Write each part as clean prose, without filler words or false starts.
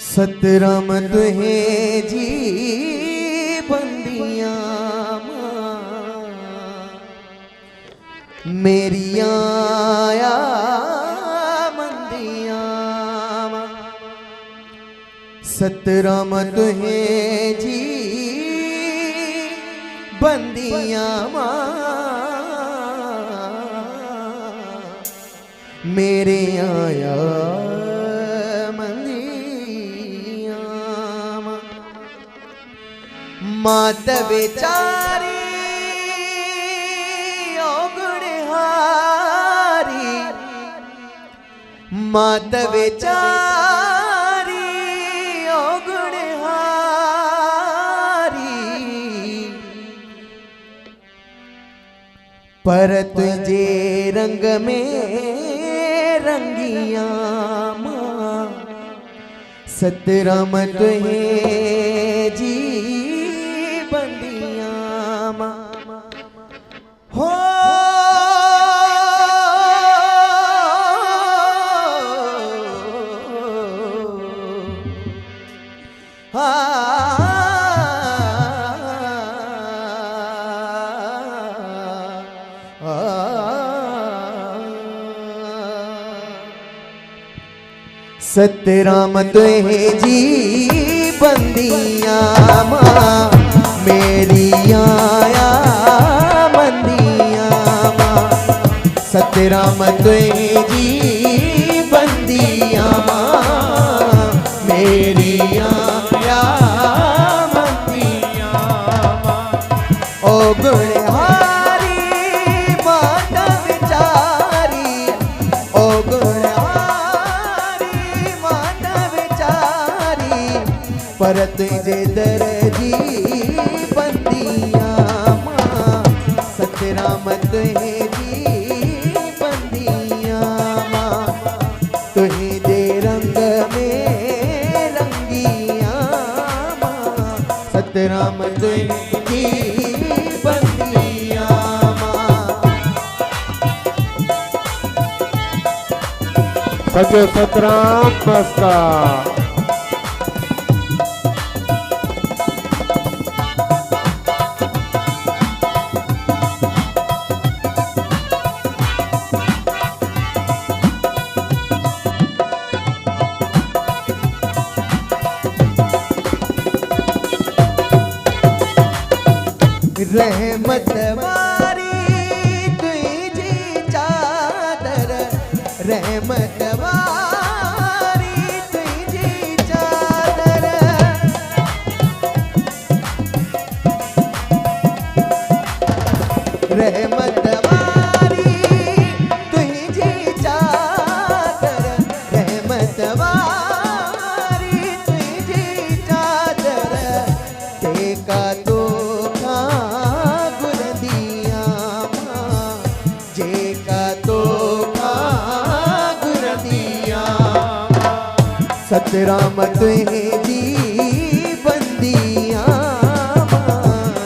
सतराम तुहे जी बंदियां मेरिया मंदियां सतराम तुहे जी बंदियां मेरे आया मात बेचारी ओगुणहारी मात बेचारी ओगुणहारी पर तुझे रंग में रंगिया सतराम तुहे जी बंदियां हो सतराम तुहे जी बंदियां मेरी आया मंदियां सतराम तुहे जी बंदियां मेरी आया मंदियां ओ गुणहारी माता बेचारी ओ गुणहारी माता बेचारी पर तुझे दर्जी सतराम तुहे जी बंदियां तुहे दे रंग में रंगिया सतराम तुहे जी बंदियां सच सतराम मस्ता रहमत वारी तुझी चादर रहमत वारी तुझी चादर रहमत वारी तुझी चादर रहमत वारी तुझी चादर टेका तो सतराम तुहे जी बंदियां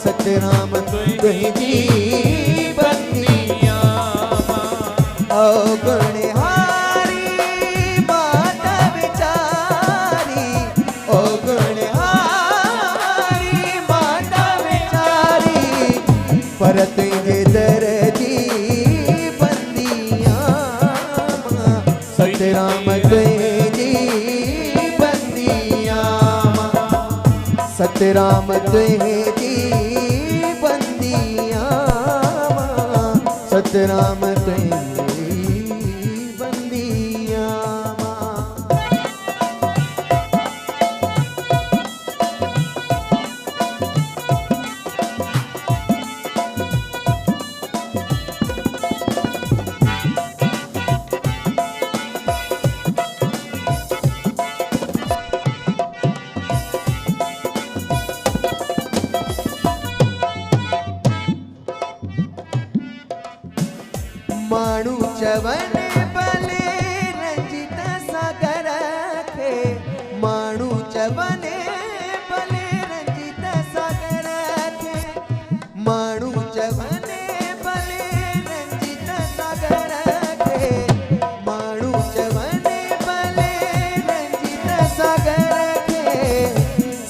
सतराम तुहे जी बंदियां ओ गुणहारी माता बेचारी ओ गुणहारी माता बेचारी पर तुझे दर्जी बंदियां सतराम तुहे सतराम तुहे जी बंदियां सतराम तुहे बंदियां माणू चवन भले रंजित सागर खे माणू चवन भले रंजित सागर खे माणू चवन भले रंजित सागर खे माणू चवन भले रंजित सागर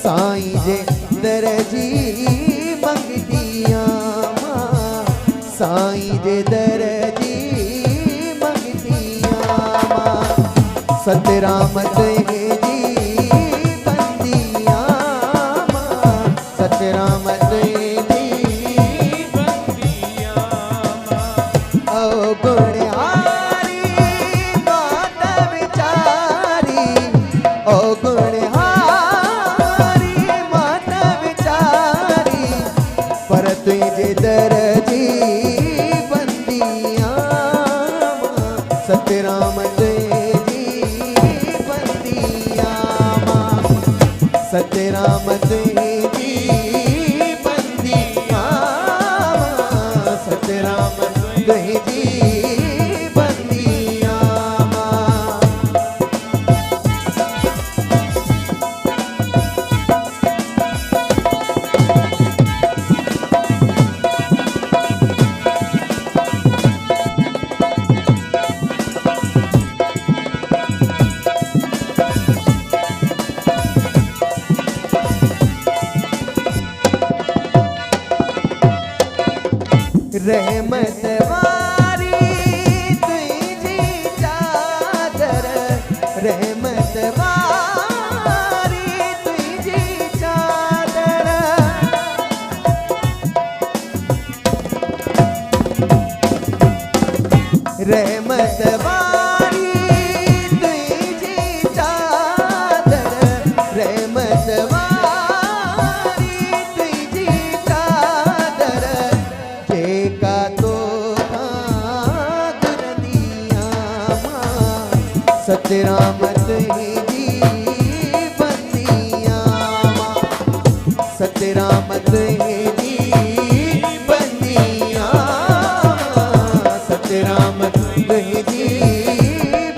साईं जे दरजी मंगतिया मां साईं जे दरजी मंगतिया मां सतराम तुंहिंजी बंदिया मां सतराम तुंहिंजी बंदिया ओ गुणहारी मात विचारी ओ गुणहारी मात विचारी पर तुझे दरजी बंदिया मां सतराम तुझी बंदिया मां सतराम तुझी बंदिया मां सतराम तुझी बंदिया मां रहमत वारी तुझी चादर रहमत वारी तुझी चादर रहमत वारी तुझी चादर रहमत वारी तुझी चादर जेका तो गुरदिया मां सतराम तुझी बंदिया मां सतराम तुझी बंदिया मां सतराम तुझी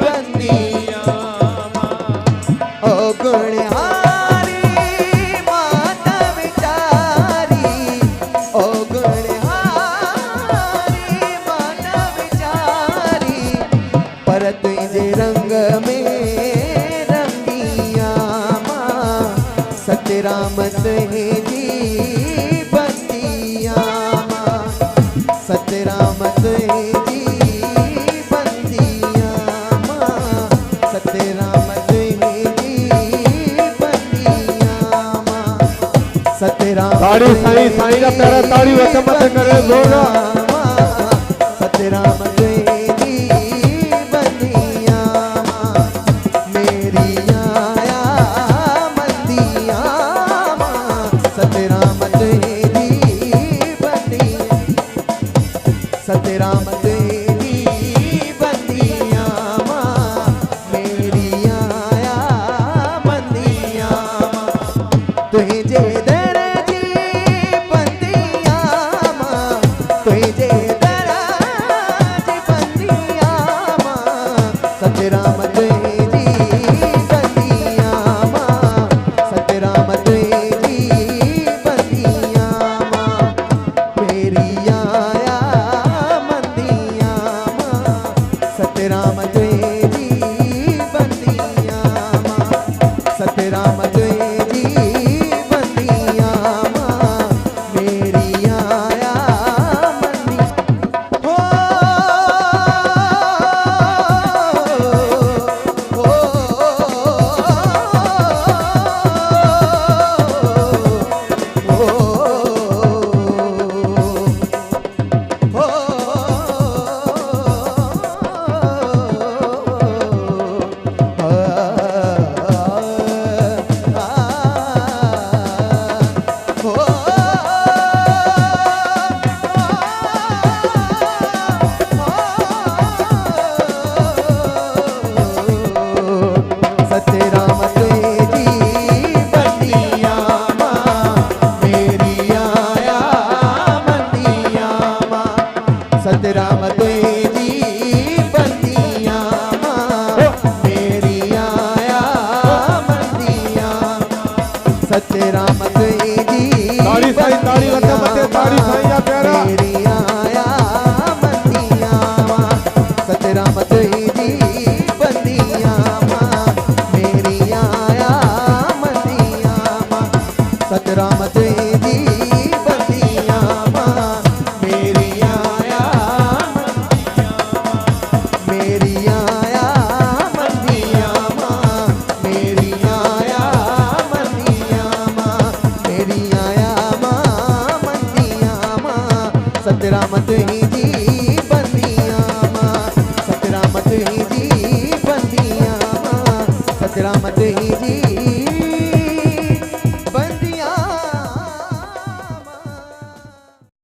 बंदिया ओ गुणहारी मात विचारी ओ गुणहारी मात विचारी पर तुझे रंग में रंगिया मां सतराम तुझी बंदिया मां सतराम तुझी बंदिया मां सतराम तुझी बंदिया मां सतराम ताड़ी साईं साईं का प्यारा ताड़ी वच मत करे जोरा सतराम तुझी बंदिया मां मेरी आया मंदिया मां सतराम तुझी बंदिया सतराम तुझी बंदिया मां मेरी आया मंदिया मां तुझे दरजी बंदिया मां तुझे दरजी बंदिया मां सतराम तुझी बंदिया मां सतराम तुझी बंदिया मां मेरी आया मंदिया मां सतराम तुझी बंदिया मां सतराम तुझी बंदिया मां मेरी आया मंदिया हो सतराम तुझी बंदिया मां मेरी आया मंदिया सतराम तुझी ताड़ी साईं ताड़ी वच मत ताड़ी साईं का प्यारा मेरी आया मंदिया मां सतराम तुझी बंदिया मां मेरी आया मंदिया मां सतराम तुझी बंदियां मां सतराम तुझी बंदियां मां सतराम तुझी